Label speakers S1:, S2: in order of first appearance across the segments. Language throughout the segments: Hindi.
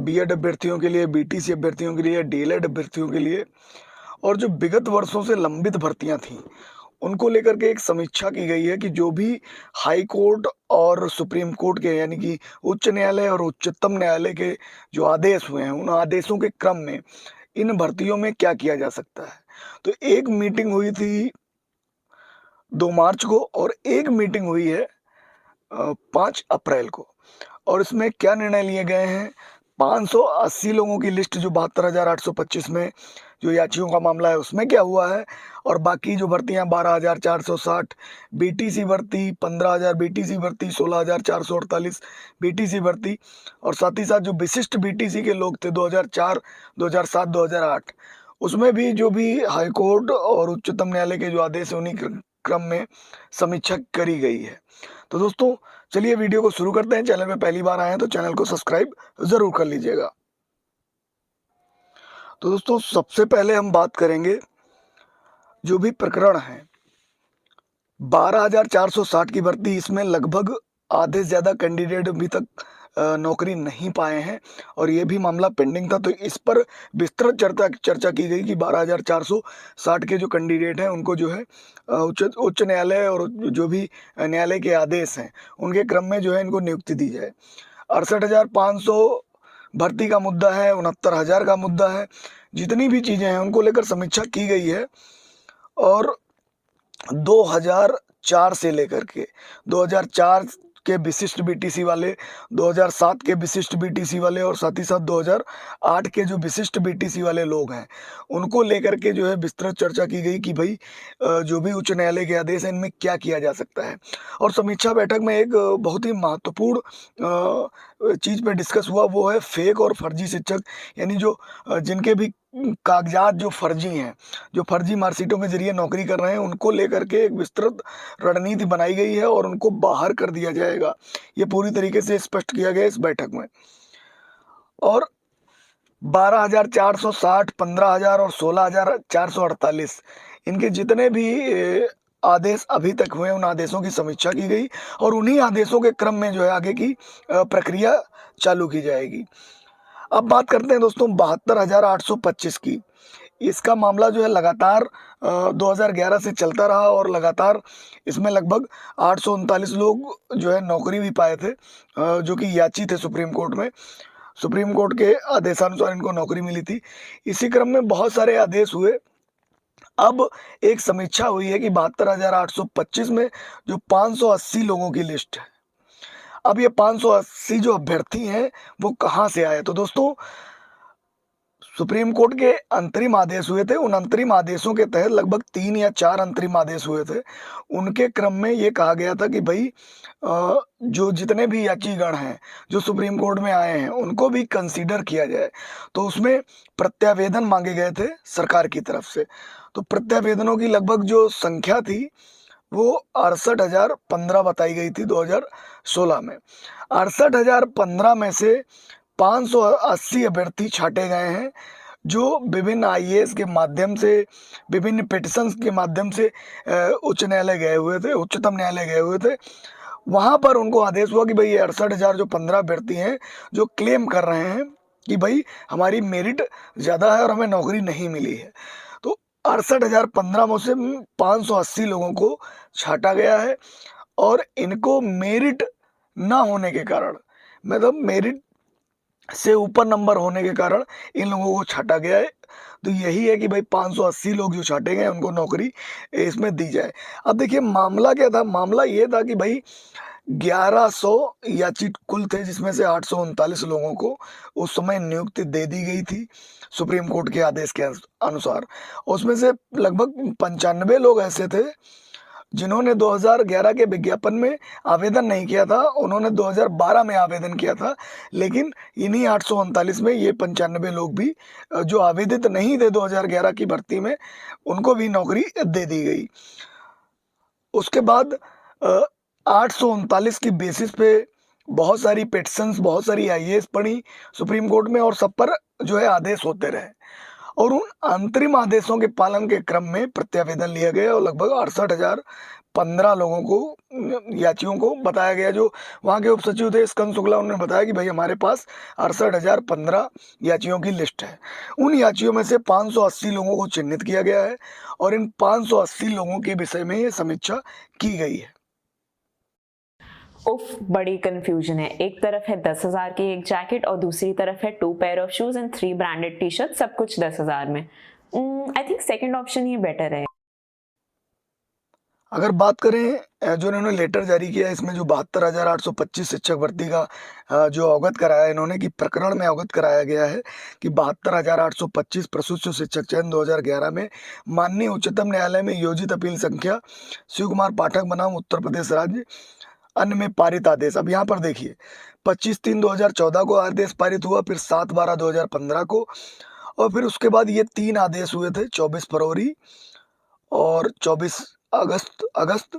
S1: बीएड अभ्यर्थियों के लिए, बीटीसी अभ्यर्थियों के लिए, डीएलएड अभ्यर्थियों के लिए और जो विगत वर्षों से लंबित भर्तियां थीं, उनको लेकर के एक समीक्षा की गई है कि जो भी हाई कोर्ट और सुप्रीम कोर्ट के यानी कि उच्च न्यायालय और उच्चतम न्यायालय के जो आदेश हुए हैं, उन आदेशों के क्रम में इन भर्तियों में क्या किया जा सकता है। तो एक मीटिंग हुई थी 2 मार्च को और एक मीटिंग हुई है 5 अप्रैल को और इसमें क्या निर्णय लिए गए हैं। 580 लोगों की लिस्ट जो 72,825 में जो याचियों का मामला है उसमें क्या हुआ है और बाकी जो भर्तियां 12,460 बीटीसी भर्ती, 15,000 बीटीसी भर्ती, 16,448 बीटीसी भर्ती और साथ ही साथ जो विशिष्ट बीटीसी के लोग थे 2004, 2007, 2008 उसमें भी जो भी हाईकोर्ट और उच्चतम न्यायालय के जो आदेश है उन्हीं क्रम में समीक्षा करी गई है। तो दोस्तों चलिए वीडियो को शुरू करते हैं। चैनल में पहली बार आए हैं तो चैनल को सब्सक्राइब जरूर कर लीजिएगा। तो दोस्तों सबसे पहले हम बात करेंगे जो भी प्रकरण है 12,460 की भर्ती, इसमें लगभग आधे से ज्यादा कैंडिडेट अभी तक नौकरी नहीं पाए हैं और ये भी मामला पेंडिंग था। तो इस पर विस्तृत चर्चा की गई कि 12,460 के जो कैंडिडेट हैं उनको जो है उच्च न्यायालय और जो भी न्यायालय के आदेश हैं उनके क्रम में जो है इनको नियुक्ति दी जाए। 68,500 भर्ती का मुद्दा है, 69,000 का मुद्दा है, जितनी भी चीजें हैं उनको लेकर समीक्षा की गई है और 2004 से लेकर के 2004 के विशिष्ट बीटीसी वाले, 2007 के विशिष्ट बीटीसी वाले और साथ ही साथ 2008 के जो विशिष्ट बीटीसी वाले लोग हैं उनको लेकर के जो है विस्तृत चर्चा की गई कि भाई जो भी उच्च न्यायालय के आदेश हैं इनमें क्या किया जा सकता है। और समीक्षा बैठक में एक बहुत ही महत्वपूर्ण चीज पे डिस्कस हुआ, वो है फेक और फर्जी शिक्षक, यानी जो जिनके भी कागजात जो फर्जी हैं, जो फर्जी मार्कशीटों के जरिए नौकरी कर रहे हैं, उनको लेकर के एक विस्तृत रणनीति बनाई गई है और उनको बाहर कर दिया जाएगा। ये पूरी तरीके से स्पष्ट किया गया इस बैठक में। और 12,460, 15,000 और 16,448 इनके जितने भी आदेश अभी तक हुए उन आदेशों की समीक्षा की गई और उन्हीं आदेशों के क्रम में जो है आगे की प्रक्रिया चालू की जाएगी। अब बात करते हैं दोस्तों 72,825 की। इसका मामला जो है लगातार 2011 से चलता रहा और लगातार इसमें लगभग 839 लोग जो है नौकरी भी पाए थे, जो कि याची थे सुप्रीम कोर्ट में। सुप्रीम कोर्ट के आदेशानुसार इनको नौकरी मिली थी। इसी क्रम में बहुत सारे आदेश हुए। अब एक समीक्षा हुई है कि 72,825 में जो 580 लोगों की लिस्ट है, अब ये 580 जो अभ्यर्थी हैं वो कहां से आए। तो दोस्तों सुप्रीम कोर्ट के अंतरिम आदेश हुए थे, उन अंतरिम आदेशों के तहत लगभग 3 या 4 अंतरिम आदेश हुए थे। उनके क्रम में ये कहा गया था कि भाई जो जितने भी याचीगण हैं जो सुप्रीम कोर्ट में आए हैं उनको भी कंसीडर किया जाए। तो उसमें प्रत्यावेदन मांगे गए थे सरकार की तरफ से। तो प्रत्यावेदनों की लगभग जो संख्या थी वो 68,015 बताई गई थी 2016 में। 68,015 में से 580 अभ्यर्थी छांटे गए हैं जो विभिन्न आईएएस के माध्यम से, विभिन्न पिटिशंस के माध्यम से उच्च न्यायालय गए हुए थे, उच्चतम न्यायालय गए हुए थे। वहां पर उनको आदेश हुआ कि भाई ये 68,000 जो 15 अभ्यर्थी हैं जो क्लेम कर रहे हैं कि भाई हमारी मेरिट ज्यादा है और हमें नौकरी नहीं मिली है, तो 68,015 में से 580 लोगों को छांटा गया है और इनको मेरिट ना होने के कारण, मतलब मेरिट से ऊपर नंबर होने के कारण इन लोगों को छांटा गया है। तो यही है कि भाई 580 लोग जो छांटे गए उनको नौकरी इसमें दी जाए। अब देखिए मामला क्या था, मामला ये था कि भाई 1100 याची कुल थे जिसमें से 839 लोगों को उस समय नियुक्ति दे दी गई थी सुप्रीम कोर्ट के आदेश के अनुसार। उसमें से लगभग 95 लोग ऐसे थे जिन्होंने 2011 के विज्ञापन में आवेदन नहीं किया था, उन्होंने 2012 में आवेदन किया था। लेकिन इन्हीं 839 में ये 95 लोग भी जो आवेदित नहीं थे 2011 की भर्ती में, उनको भी नौकरी दे दी गई। उसके बाद 839 की बेसिस पे बहुत सारी पिटिशंस, बहुत सारी आईएएस पढ़ी सुप्रीम कोर्ट में और सब पर जो है आदेश होते रहे और उन अंतरिम आदेशों के पालन के क्रम में प्रत्यावेदन लिया गया और लगभग 15 लोगों को याचियों को बताया गया। जो वहाँ के उप सचिव थे स्कंद शुक्ला, उन्होंने बताया कि भाई हमारे पास 68,015 याचियों की लिस्ट है। उन याचियों में से 580 लोगों को चिन्हित किया गया है और इन 580 लोगों के विषय में ये समीक्षा की गई है।
S2: उफ, बड़ी कंफ्यूजन है। एक तरफ है 10,000 की एक जैकेट और दूसरी तरफ है 2 pair of shoes and 3 branded T shirt, सब कुछ 10,000 में। I think second option he better है।
S1: अगर बात करें जो इन्होंने लेटर जारी किया, इसमें जो 72,825 शिक्षक भर्ती का जो अवगत कराया इन्होंने, कि प्रकरण में अवगत कराया गया है कि 72,825 प्रसूत शिक्षक चयन 2011 में माननीय उच्चतम न्यायालय में योजित अपील संख्या शिव कुमार पाठक बनाम उत्तर प्रदेश राज्य अन्य में पारित आदेश। अब यहाँ पर देखिए 25/3/2014 को आदेश पारित हुआ, फिर 7/12/2015 को, और फिर उसके बाद ये 3 आदेश हुए थे 24 फरवरी और 24 अगस्त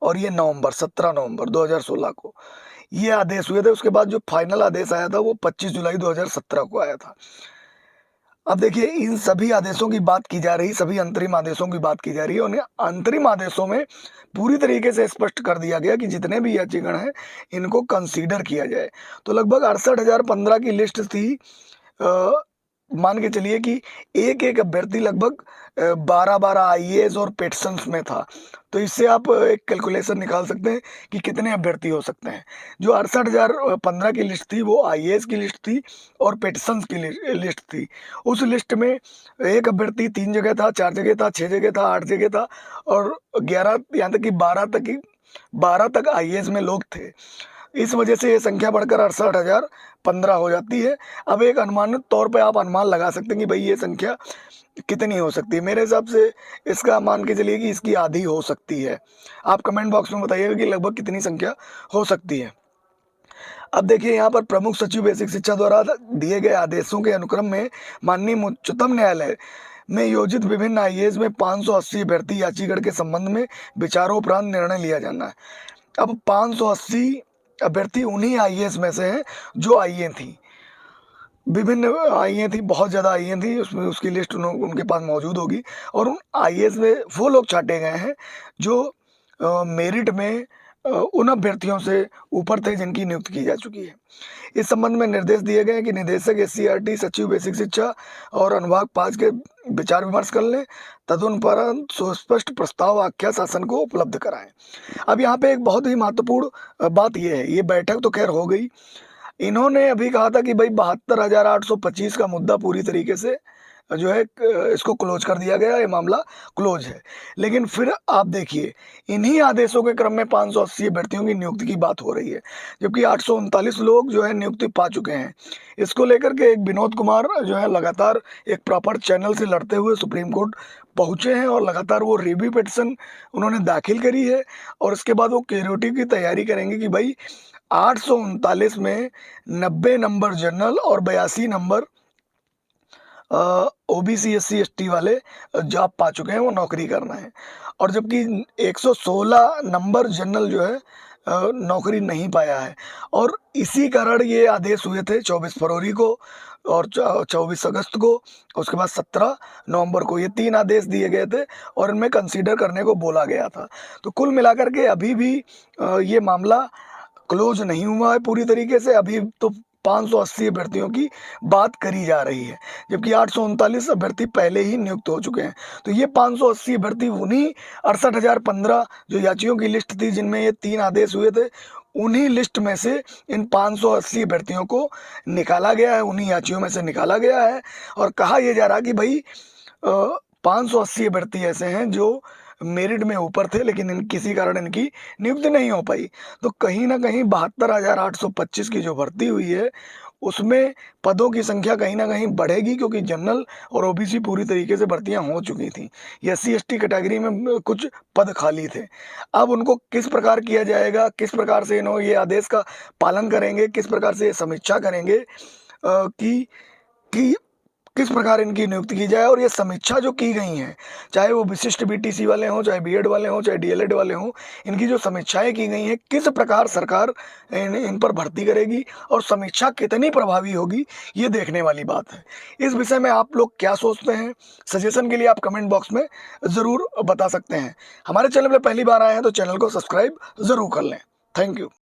S1: और ये नवंबर 17 नवंबर 2016 को ये आदेश हुए थे। उसके बाद जो फाइनल आदेश आया था वो 25 जुलाई 2017 को आया था। अब देखिए इन सभी आदेशों की बात की जा रही, सभी अंतरिम आदेशों की बात की जा रही है। और अंतरिम आदेशों में पूरी तरीके से स्पष्ट कर दिया गया कि जितने भी याचिगण हैं इनको कंसीडर किया जाए। तो लगभग 68,015 की लिस्ट थी। मान के चलिए कि एक अभ्यर्थी लगभग 12-12 आईएएस और पेटिशंस में था। तो इससे आप एक कैलकुलेशन निकाल सकते हैं कि कितने अभ्यर्थी हो सकते हैं। जो 68,015 की लिस्ट थी वो आईएएस की लिस्ट थी और पेटिशंस की लिस्ट थी। उस लिस्ट में एक अभ्यर्थी 3 जगह था, 4 जगह था, 6 जगह था, 8 जगह था और 11 यहाँ तक कि 12 तक आईएएस में लोग थे। इस वजह से ये संख्या बढ़कर 68,015 हो जाती है। अब एक अनुमानित तौर पे आप अनुमान लगा सकते हैं कि भाई ये संख्या कितनी हो सकती है। मेरे हिसाब से इसका मान के चलिए कि इसकी आधी हो सकती है। आप कमेंट बॉक्स में बताइएगा कि लगभग कितनी संख्या हो सकती है। अब देखिए यहाँ पर प्रमुख सचिव बेसिक शिक्षा द्वारा दिए गए आदेशों के अनुक्रम में माननीय उच्चतम न्यायालय में योजित विभिन्न आईएएस में 580 अभ्यर्थी याचिगढ़ के संबंध में विचारोपरांत निर्णय लिया जाना है। अब 580 अभ्यर्थी उन्हीं आईएएस में से हैं जो आईए थी। विभिन्न आईए थी, बहुत ज़्यादा आईए थी, उसमें उसकी लिस्ट उनके पास मौजूद होगी। और उन आईएएस में वो लोग छांटे गए हैं जो मेरिट में उन अभ्यर्थियों से ऊपर थे जिनकी नियुक्ति की जा चुकी है। इस संबंध में निर्देश दिए गए हैं कि निदेशक एससीईआरटी सचिव बेसिक शिक्षा और अनुभाग 5 के विचार विमर्श कर लें, तदुपरांत सुस्पष्ट प्रस्ताव आख्या शासन को उपलब्ध कराएं। अब यहाँ पे एक बहुत ही महत्वपूर्ण बात यह है, ये बैठक तो खैर हो गई। इन्होंने अभी कहा था कि भाई 72,825 का मुद्दा पूरी तरीके से जो है इसको क्लोज कर दिया गया, ये मामला क्लोज है। लेकिन फिर आप देखिए इन्हीं आदेशों के क्रम में 580 अभ्यर्थियों की नियुक्ति की बात हो रही है, जबकि 839 लोग जो है नियुक्ति पा चुके हैं। इसको लेकर के एक विनोद कुमार जो है लगातार एक प्रॉपर चैनल से लड़ते हुए सुप्रीम कोर्ट पहुंचे हैं और लगातार वो रिव्यू पिटिशन उन्होंने दाखिल करी है। और उसके बाद वो क्यूरेटिव की तैयारी करेंगे कि भाई 839 में 90 नंबर जनरल और 82 नंबर ओबीसी एससी एसटी वाले जॉब पा चुके हैं, वो नौकरी करना है। और जबकि 116 नंबर जनरल जो है नौकरी नहीं पाया है। और इसी कारण ये आदेश हुए थे 24 फरवरी को और 24 अगस्त को, उसके बाद 17 नवंबर को ये 3 आदेश दिए गए थे और इनमें कंसीडर करने को बोला गया था। तो कुल मिलाकर के अभी भी ये मामला क्लोज नहीं हुआ है पूरी तरीके से। अभी तो 580 अभ्यर्थियों की बात करी जा रही है, जबकि 839 अभ्यर्थी पहले ही नियुक्त हो चुके हैं। तो ये 580 अभ्यर्थी उन्हीं 68,015 जो याचियों की लिस्ट थी जिनमें ये 3 आदेश हुए थे, उन्हीं लिस्ट में से इन 580 अभ्यर्थियों को निकाला गया है, उन्हीं याचियों में से निकाला गया है। और कहा यह जा रहा कि भाई 580 अभ्यर्थी ऐसे हैं जो मेरिट में ऊपर थे लेकिन किसी कारण इनकी नियुक्ति नहीं हो पाई। तो कहीं ना कहीं 72,825 की जो भर्ती हुई है उसमें पदों की संख्या कहीं ना कहीं बढ़ेगी, क्योंकि जनरल और ओबीसी पूरी तरीके से भर्तियां हो चुकी थी। एससी एसटी कैटेगरी में कुछ पद खाली थे। अब उनको किस प्रकार किया जाएगा, किस प्रकार से इन्होंने ये आदेश का पालन करेंगे, किस प्रकार से ये समीक्षा करेंगे कि किस प्रकार इनकी नियुक्ति की जाए और ये समीक्षा जो की गई हैं, चाहे वो विशिष्ट बीटीसी वाले हों, चाहे बीएड वाले हों, चाहे डीएलएड वाले हों, इनकी जो समीक्षाएँ की गई हैं, किस प्रकार सरकार इन पर भर्ती करेगी और समीक्षा कितनी प्रभावी होगी, ये देखने वाली बात है। इस विषय में आप लोग क्या सोचते हैं? सजेशन के लिए आप कमेंट बॉक्स में ज़रूर बता सकते हैं। हमारे चैनल पे पहली बार आए हैं तो चैनल को सब्सक्राइब ज़रूर कर लें। Thank you.